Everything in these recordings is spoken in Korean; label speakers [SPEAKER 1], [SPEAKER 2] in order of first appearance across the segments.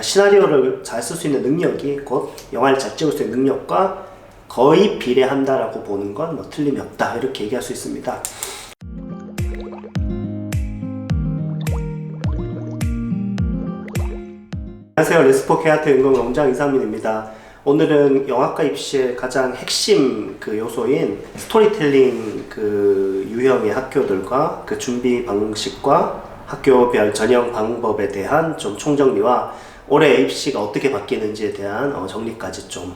[SPEAKER 1] 시나리오를 잘 쓸 수 있는 능력이 곧 영화를 잘 찍을 수 있는 능력과 거의 비례한다라고 보는 건 뭐 틀림이 없다, 이렇게 얘기할 수 있습니다. 안녕하세요. 레스포케아트 연구농장 이상민입니다. 오늘은 영화과 입시의 가장 핵심 요소인 스토리텔링 유형의 학교들과 그 준비 방식과 학교별 전형 방법에 대한 좀 총정리와 올해 입시가 어떻게 바뀌는지에 대한 정리까지 좀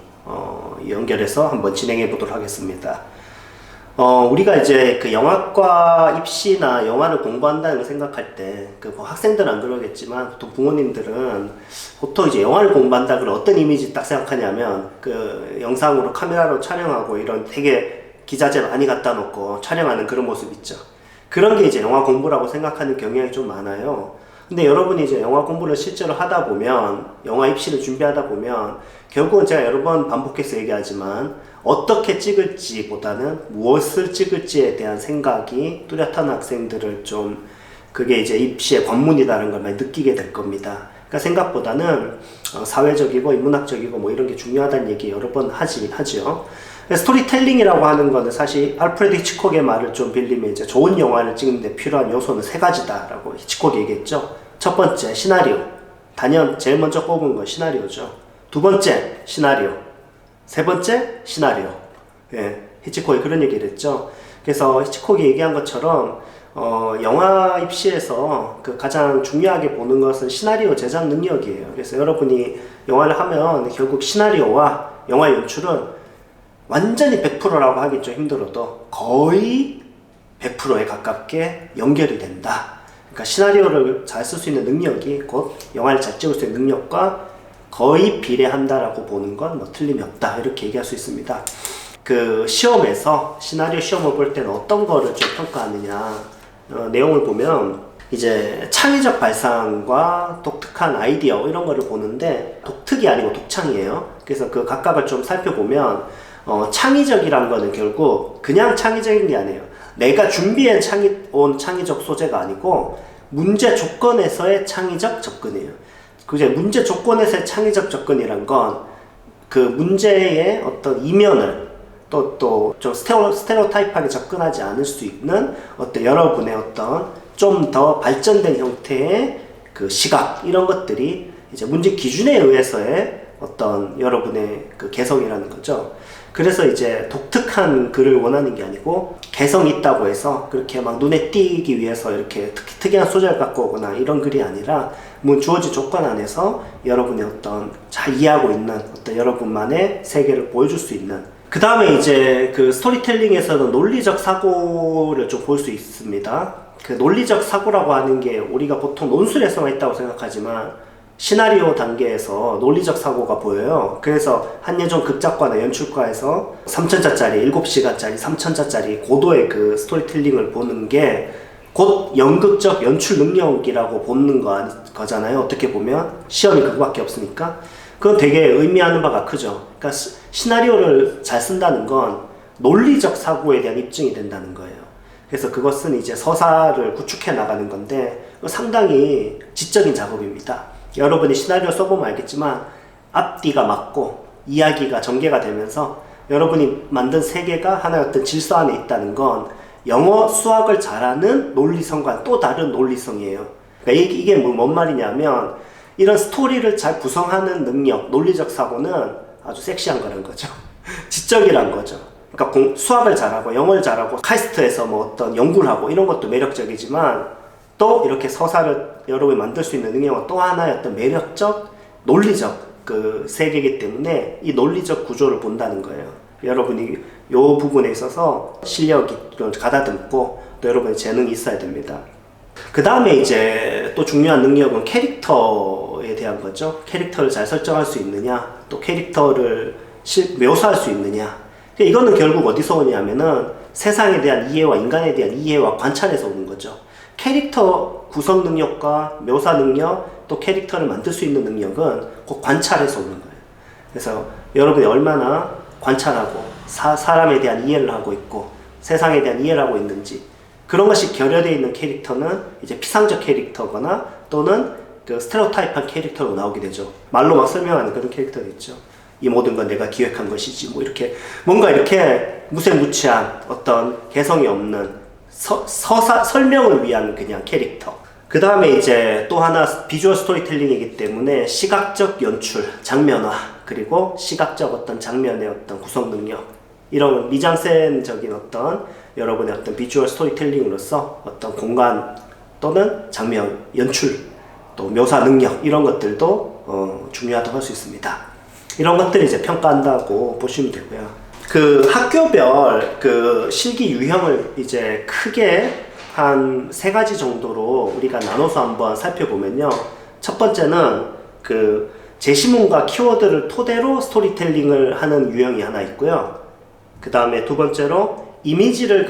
[SPEAKER 1] 연결해서 한번 진행해 보도록 하겠습니다. 우리가 이제 영화과 입시나 영화를 공부한다는 걸 생각할 때, 뭐 학생들은 안 그러겠지만, 보통 부모님들은 보통 이제 영화를 공부한다 그러면 어떤 이미지 딱 생각하냐면, 영상으로 카메라로 촬영하고 이런 되게 기자재 많이 갖다 놓고 촬영하는 그런 모습 있죠. 그런 게 이제 영화 공부라고 생각하는 경향이 좀 많아요. 근데 여러분이 이제 영화 공부를 실제로 하다 보면, 영화 입시를 준비하다 보면, 결국은 제가 여러 번 반복해서 얘기하지만, 어떻게 찍을지 보다는 무엇을 찍을지에 대한 생각이 뚜렷한 학생들을 좀, 그게 이제 입시의 관문이라는 걸 많이 느끼게 될 겁니다. 그러니까 생각보다는 사회적이고 인문학적이고 뭐 이런 게 중요하다는 얘기 여러 번 하죠. 스토리텔링이라고 하는 거는 사실 알프레드 히치콕의 말을 좀 빌리면 이제 좋은 영화를 찍는데 필요한 요소는 세 가지다라고 히치콕이 얘기했죠. 첫 번째, 시나리오. 단연 제일 먼저 꼽은 건 시나리오죠. 두 번째, 시나리오. 세 번째, 시나리오. 히치콕이 그런 얘기를 했죠. 그래서 히치콕이 얘기한 것처럼 영화 입시에서 가장 중요하게 보는 것은 시나리오 제작 능력이에요. 그래서 여러분이 영화를 하면 결국 시나리오와 영화 연출은 완전히 100%라고 하기 좀 힘들어도 거의 100%에 가깝게 연결이 된다. 그러니까 시나리오를 잘 쓸 수 있는 능력이 곧 영화를 잘 찍을 수 있는 능력과 거의 비례한다라고 보는 건 뭐 틀림이 없다, 이렇게 얘기할 수 있습니다. 시험에서 시나리오 시험을 볼 때는 어떤 거를 좀 평가하느냐, 내용을 보면 이제 창의적 발상과 독특한 아이디어 이런 거를 보는데, 독특이 아니고 독창이에요. 그래서 그 각각을 좀 살펴보면 창의적이란 거는 결국 그냥 창의적인 게 아니에요. 내가 준비한 창의적 소재가 아니고 문제 조건에서의 창의적 접근이에요. 그게 문제 조건에서의 창의적 접근이란 건 그 문제의 어떤 이면을 또 좀 스테레오타입하게 접근하지 않을 수 있는 여러분의 좀 더 발전된 형태의 시각, 이런 것들이 이제 문제 기준에 의해서의 여러분의 개성이라는 거죠. 그래서 이제 독특한 글을 원하는 게 아니고, 개성이 있다고 해서 그렇게 막 눈에 띄기 위해서 이렇게 특이한 소재를 갖고 오거나 이런 글이 아니라, 주어진 조건 안에서 여러분의 잘 이해하고 있는 여러분만의 세계를 보여줄 수 있는. 그 다음에 이제 스토리텔링에서는 논리적 사고를 좀 볼 수 있습니다. 논리적 사고라고 하는 게 우리가 보통 논술에서만 있다고 생각하지만, 시나리오 단계에서 논리적 사고가 보여요. 그래서 한예종 극작과나 연출과에서 3천자짜리, 7시간짜리, 3천자짜리 고도의 스토리텔링을 보는 게 곧 연극적 연출 능력이라고 보는 거잖아요. 어떻게 보면 시험이 그거밖에 없으니까. 그건 되게 의미하는 바가 크죠. 그러니까 시나리오를 잘 쓴다는 건 논리적 사고에 대한 입증이 된다는 거예요. 그래서 그것은 이제 서사를 구축해 나가는 건데 상당히 지적인 작업입니다. 여러분이 시나리오 써보면 알겠지만 앞뒤가 맞고 이야기가 전개가 되면서 여러분이 만든 세계가 하나의 어떤 질서 안에 있다는 건 영어, 수학을 잘하는 논리성과 또 다른 논리성이에요. 그러니까 이게 뭔 말이냐면, 이런 스토리를 잘 구성하는 능력, 논리적 사고는 아주 섹시한 거라는 거죠. 지적이란 거죠. 그러니까 수학을 잘하고 영어를 잘하고 카이스트에서 연구를 하고 이런 것도 매력적이지만, 또 이렇게 서사를 여러분이 만들 수 있는 능력은 또 하나의 매력적, 논리적 세계이기 때문에 이 논리적 구조를 본다는 거예요. 여러분이 이 부분에 있어서 실력이 가다듬고 또 여러분의 재능이 있어야 됩니다. 그 다음에 이제 또 중요한 능력은 캐릭터에 대한 거죠. 캐릭터를 잘 설정할 수 있느냐, 또 캐릭터를 묘사할 수 있느냐. 이거는 결국 어디서 오냐면은 세상에 대한 이해와 인간에 대한 이해와 관찰에서 오는 거죠. 캐릭터 구성 능력과 묘사 능력, 또 캐릭터를 만들 수 있는 능력은 곧 관찰에서 오는 거예요. 그래서 여러분이 얼마나 관찰하고 사람에 대한 이해를 하고 있고 세상에 대한 이해를 하고 있는지, 그런 것이 결여되어 있는 캐릭터는 이제 피상적 캐릭터거나 또는 그 스테레오타입한 캐릭터로 나오게 되죠. 말로 막 설명하는 그런 캐릭터가 있죠. 이 모든 건 내가 기획한 것이지, 뭐 이렇게 뭔가 이렇게 무색무취한 어떤 개성이 없는 설명을 위한 그냥 캐릭터. 그 다음에 이제 또 하나 비주얼 스토리텔링이기 때문에 시각적 연출, 장면화, 그리고 시각적 어떤 장면의 어떤 구성 능력, 이런 미장센적인 어떤 여러분의 어떤 비주얼 스토리텔링으로서 어떤 공간 또는 장면, 연출, 또 묘사 능력, 이런 것들도 중요하다고 할 수 있습니다. 이런 것들을 이제 평가한다고 보시면 되고요. 그 학교별 그 실기 유형을 이제 크게 한 3가지 정도로 우리가 나눠서 한번 살펴보면요. 첫 번째는 그 제시문과 키워드를 토대로 스토리텔링을 하는 유형이 하나 있고요. 그 다음에 두 번째로 이미지를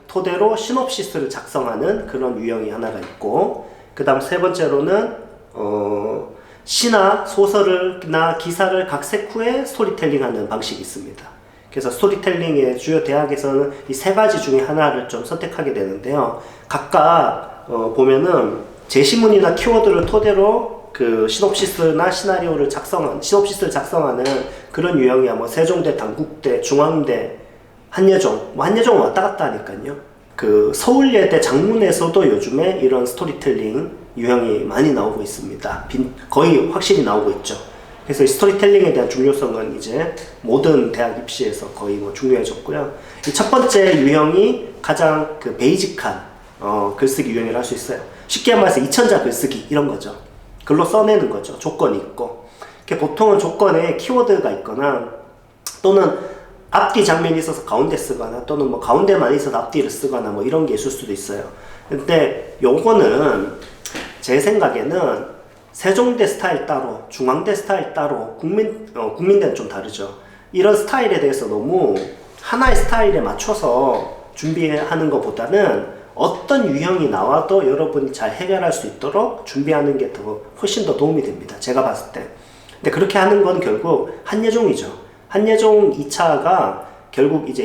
[SPEAKER 1] 토대로 시놉시스를 작성하는 그런 유형이 하나가 있고, 그 다음 세 번째로는 시나 소설이나 기사를 각색 후에 스토리텔링하는 방식이 있습니다. 그래서 스토리텔링의 주요 대학에서는 이 3가지 중에 하나를 좀 선택하게 되는데요. 각각 보면은 제시문이나 키워드를 토대로 그 시놉시스나 시나리오를 시놉시스를 작성하는 그런 유형이야. 뭐 세종대, 단국대, 중앙대, 한예종, 뭐 한예종은 왔다 갔다 하니까요. 그 서울예대 장문에서도 요즘에 이런 스토리텔링 유형이 많이 나오고 있습니다. 거의 확실히 나오고 있죠. 그래서 이 스토리텔링에 대한 중요성은 이제 모든 대학 입시에서 거의 뭐 중요해졌고요. 이 첫 번째 유형이 가장 그 베이직한 글쓰기 유형이라 할 수 있어요. 쉽게 말해서 2000자 글쓰기 이런 거죠. 글로 써내는 거죠. 조건이 있고. 보통은 조건에 키워드가 있거나 또는 앞뒤 장면이 있어서 가운데 쓰거나 또는 뭐 가운데만 있어서 앞뒤를 쓰거나 뭐 이런 게 있을 수도 있어요. 근데 요거는 제 생각에는 세종대 스타일 따로, 중앙대 스타일 따로, 국민대는 좀 다르죠. 이런 스타일에 대해서 너무 하나의 스타일에 맞춰서 준비하는 것보다는 어떤 유형이 나와도 여러분이 잘 해결할 수 있도록 준비하는 게 훨씬 더 도움이 됩니다. 제가 봤을 때. 근데 그렇게 하는 건 결국 한예종이죠. 한예종 2차가 결국 이제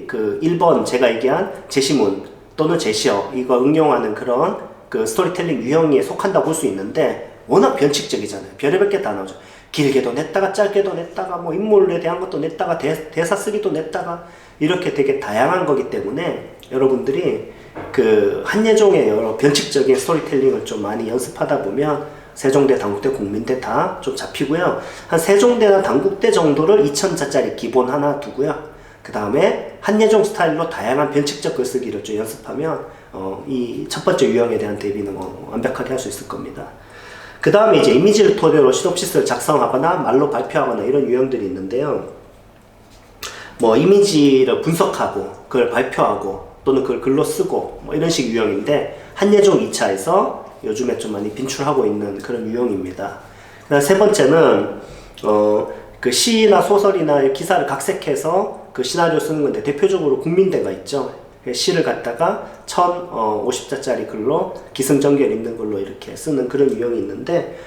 [SPEAKER 1] 그 1번 제가 얘기한 제시문 또는 제시어 이거 응용하는 그런 그 스토리텔링 유형에 속한다고 볼 수 있는데 워낙 변칙적이잖아요. 별의별 게 다 나오죠. 길게도 냈다가 짧게도 냈다가 뭐 인물에 대한 것도 냈다가 대사 쓰기도 냈다가 이렇게 되게 다양한 거기 때문에 여러분들이 그 한예종의 여러 변칙적인 스토리텔링을 좀 많이 연습하다 보면 세종대, 단국대, 국민대 다 좀 잡히고요. 한 세종대나 단국대 정도를 2000자짜리 기본 하나 두고요. 그 다음에 한예종 스타일로 다양한 변칙적 글쓰기를 좀 연습하면 이 첫 번째 유형에 대한 대비는 완벽하게 할 수 있을 겁니다. 그 다음에 이제 이미지를 토대로 시놉시스를 작성하거나 말로 발표하거나 이런 유형들이 있는데요. 뭐 이미지를 분석하고 그걸 발표하고 또는 그걸 글로 쓰고 뭐 이런 식 유형인데 한예종 2차에서 요즘에 좀 많이 빈출하고 있는 그런 유형입니다. 세 번째는 그 시나 소설이나 기사를 각색해서 그 시나리오 쓰는 건데 대표적으로 국민대가 있죠. 시를 갖다가 1050자짜리 글로 기승전결 있는 걸로 이렇게 쓰는 그런 유형이 있는데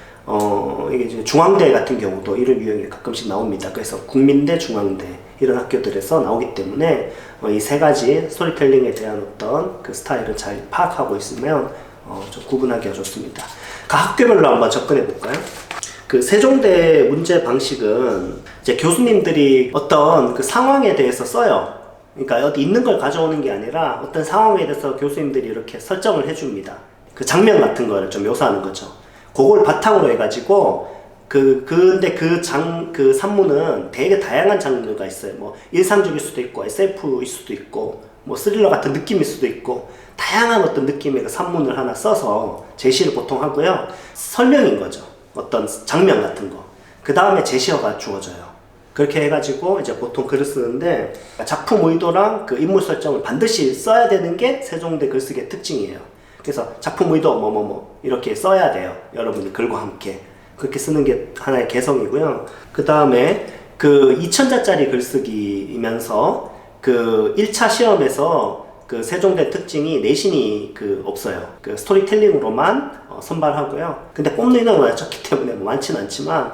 [SPEAKER 1] 이게 이제 중앙대 같은 경우도 이런 유형이 가끔씩 나옵니다. 그래서 국민대, 중앙대 이런 학교들에서 나오기 때문에 이 3가지 스토리텔링에 대한 어떤 그 스타일을 잘 파악하고 있으면 좀 구분하기가 좋습니다. 각 학교별로 한번 접근해 볼까요? 그 세종대 문제 방식은 이제 교수님들이 어떤 그 상황에 대해서 써요. 그러니까 어디 있는 걸 가져오는 게 아니라 어떤 상황에 대해서 교수님들이 이렇게 설정을 해줍니다. 그 장면 같은 거를 좀 묘사하는 거죠. 그걸 바탕으로 해가지고 근데 그 산문은 되게 다양한 장르가 있어요. 뭐 일상적일 수도 있고 SF일 수도 있고 뭐 스릴러 같은 느낌일 수도 있고 다양한 어떤 느낌의 그 산문을 하나 써서 제시를 보통 하고요. 설명인 거죠. 어떤 장면 같은 거. 그 다음에 제시어가 주어져요. 그렇게 해가지고 이제 보통 글을 쓰는데 작품 의도랑 그 인물 설정을 반드시 써야 되는 게 세종대 글쓰기의 특징이에요. 그래서 작품 의도 뭐뭐뭐 이렇게 써야 돼요. 여러분이 글과 함께. 그렇게 쓰는 게 하나의 개성이고요. 그 다음에 그 2000자짜리 글쓰기이면서 그 1차 시험에서 그 세종대 특징이 내신이 없어요. 그 스토리텔링으로만 선발하고요. 근데 뽑는 인원이 적기 때문에 뭐 많지는 않지만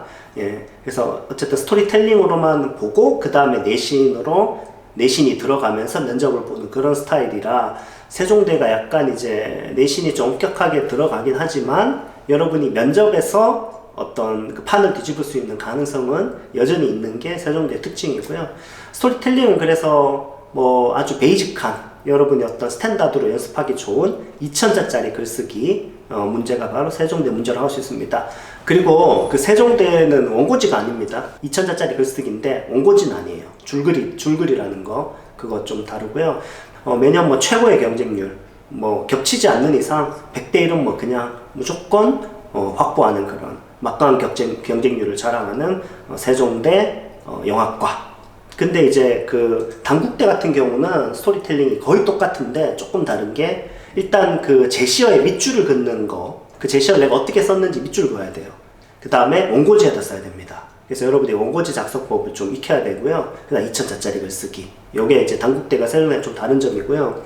[SPEAKER 1] 그래서 어쨌든 스토리텔링으로만 보고 그 다음에 내신이 들어가면서 면접을 보는 그런 스타일이라 세종대가 약간 이제 내신이 좀 엄격하게 들어가긴 하지만 여러분이 면접에서 어떤 그 판을 뒤집을 수 있는 가능성은 여전히 있는 게 세종대의 특징이고요. 스토리텔링은 그래서 뭐 아주 베이직한 여러분이 어떤 스탠다드로 연습하기 좋은 2000자짜리 글쓰기 문제가 바로 세종대 문제로 할 수 있습니다. 그리고 그 세종대는 원고지가 아닙니다. 2000자짜리 글쓰기인데 원고지는 아니에요. 줄글이라는 거 그거 좀 다르고요. 매년 뭐 최고의 경쟁률 뭐 겹치지 않는 이상 100대 1은 뭐 그냥 무조건 확보하는 그런 막강한 경쟁률을 자랑하는 세종대 영학과. 근데 이제 그 단국대 같은 경우는 스토리텔링이 거의 똑같은데 조금 다른 게 일단 그 제시어의 밑줄을 긋는 거, 그 제시어를 내가 어떻게 썼는지 밑줄 그어야 돼요. 그 다음에 원고지에다 써야 됩니다. 그래서 여러분이 원고지 작성법을 좀 익혀야 되고요. 그 다음 2000자짜리 글쓰기. 요게 이제 단국대가 세종대랑 좀 다른 점이고요.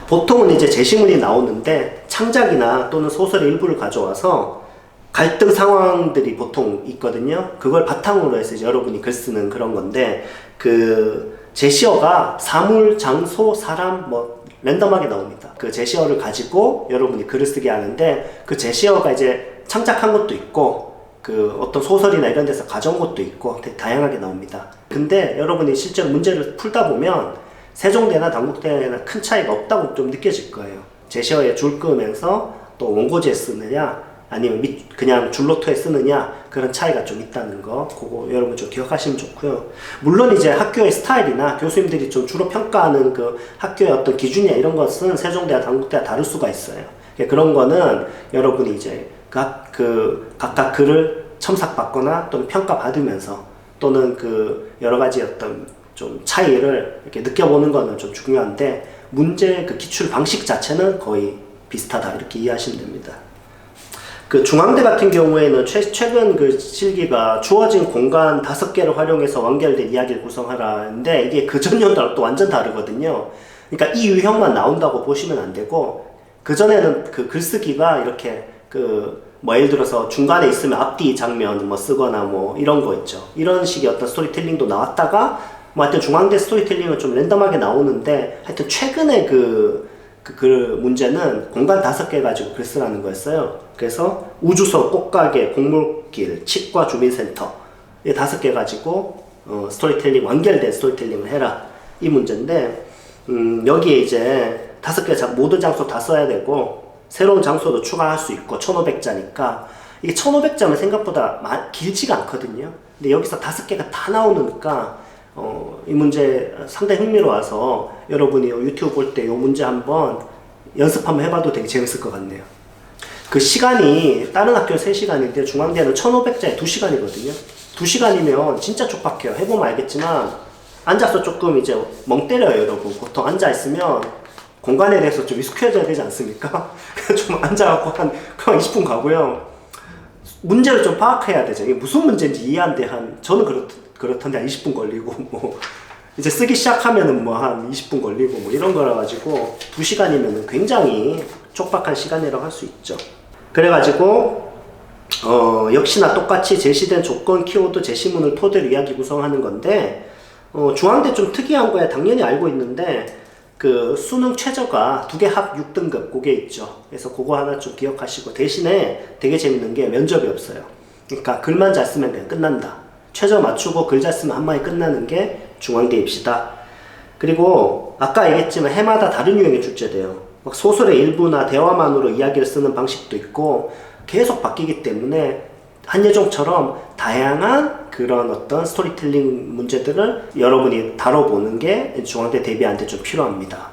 [SPEAKER 1] 보통은 이제 제시문이 나오는데 창작이나 또는 소설의 일부를 가져와서 갈등 상황들이 보통 있거든요. 그걸 바탕으로 해서 이제 여러분이 글 쓰는 그런 건데, 그 제시어가 사물, 장소, 사람 뭐 랜덤하게 나옵니다. 그 제시어를 가지고 여러분이 글을 쓰게 하는데, 그 제시어가 이제 창작한 것도 있고 그 어떤 소설이나 이런 데서 가져온 것도 있고 되게 다양하게 나옵니다. 근데 여러분이 실제로 문제를 풀다 보면 세종대나 단국대나 큰 차이가 없다고 좀 느껴질 거예요. 제시어에 줄 그으면서 또 원고지에 쓰느냐 아니면 그냥 줄노트에 쓰느냐 그런 차이가 좀 있다는 거 그거 여러분 좀 기억하시면 좋고요. 물론 이제 학교의 스타일이나 교수님들이 좀 주로 평가하는 그 학교의 어떤 기준이나 이런 것은 세종대와 단국대와 다를 수가 있어요. 그런 거는 여러분이 이제 각각 글을 첨삭받거나 또는 평가받으면서 또는 그 여러 가지 어떤 좀 차이를 이렇게 느껴보는 거는 좀 중요한데, 문제 그 기출 방식 자체는 거의 비슷하다 이렇게 이해하시면 됩니다. 그 중앙대 같은 경우에는 최근 그 실기가 주어진 공간 5개를 활용해서 완결된 이야기를 구성하라는데, 이게 그전 연도랑 또 완전 다르거든요. 그러니까 이 유형만 나온다고 보시면 안 되고, 그전에는 그 글쓰기가 이렇게 뭐 예를 들어서 중간에 있으면 앞뒤 장면 뭐 쓰거나 뭐 이런 거 있죠. 이런 식의 어떤 스토리텔링도 나왔다가 뭐 하여튼 중앙대 스토리텔링은 좀 랜덤하게 나오는데, 하여튼 최근에 그 문제는 공간 5개 가지고 글 쓰라는 거였어요. 그래서 우주선, 꽃가게, 곡물길, 치과, 주민센터 이 5개 가지고 스토리텔링, 완결된 스토리텔링을 해라 이 문제인데, 여기에 이제 5개 모든 장소 다 써야 되고 새로운 장소도 추가할 수 있고 1500자니까 이게 1500자면 생각보다 길지가 않거든요. 근데 여기서 5개가 다 나오니까 이 문제 상당히 흥미로워서 여러분이 유튜브 볼 때 이 문제 한번 연습 한번 해봐도 되게 재밌을 것 같네요. 그 시간이 다른 학교는 3시간인데 중앙대는 1500자에 2시간이거든요. 2시간이면 진짜 촉박해요. 해보면 알겠지만 앉아서 조금 이제 멍 때려요, 여러분. 보통 앉아있으면 공간에 대해서 좀 익숙해져야 되지 않습니까? 좀 앉아갖고 한 20분 가고요. 문제를 좀 파악해야 되죠. 이게 무슨 문제인지 이해하는데 저는 그렇던데 한 20분 걸리고, 뭐, 이제 쓰기 시작하면은 뭐 한 20분 걸리고 뭐 이런 거라 가지고 2시간이면은 굉장히 촉박한 시간이라고 할 수 있죠. 그래가지고, 역시나 똑같이 제시된 조건, 키워드, 제시문을 토대로 이야기 구성하는 건데, 중앙대 좀 특이한 거야 당연히 알고 있는데, 그 수능 최저가 2개 합 6등급 그게 있죠. 그래서 그거 하나 좀 기억하시고, 대신에 되게 재밌는 게 면접이 없어요. 그러니까 글만 잘 쓰면 그냥 끝난다. 최저 맞추고 글 잘 쓰면 한 방에 끝나는 게 중앙대 입시다. 그리고 아까 얘기했지만 해마다 다른 유형이 출제돼요. 막 소설의 일부나 대화만으로 이야기를 쓰는 방식도 있고 계속 바뀌기 때문에 한예종처럼 다양한 그런 어떤 스토리텔링 문제들을 여러분이 다뤄보는 게 중앙대 대비한테 좀 필요합니다.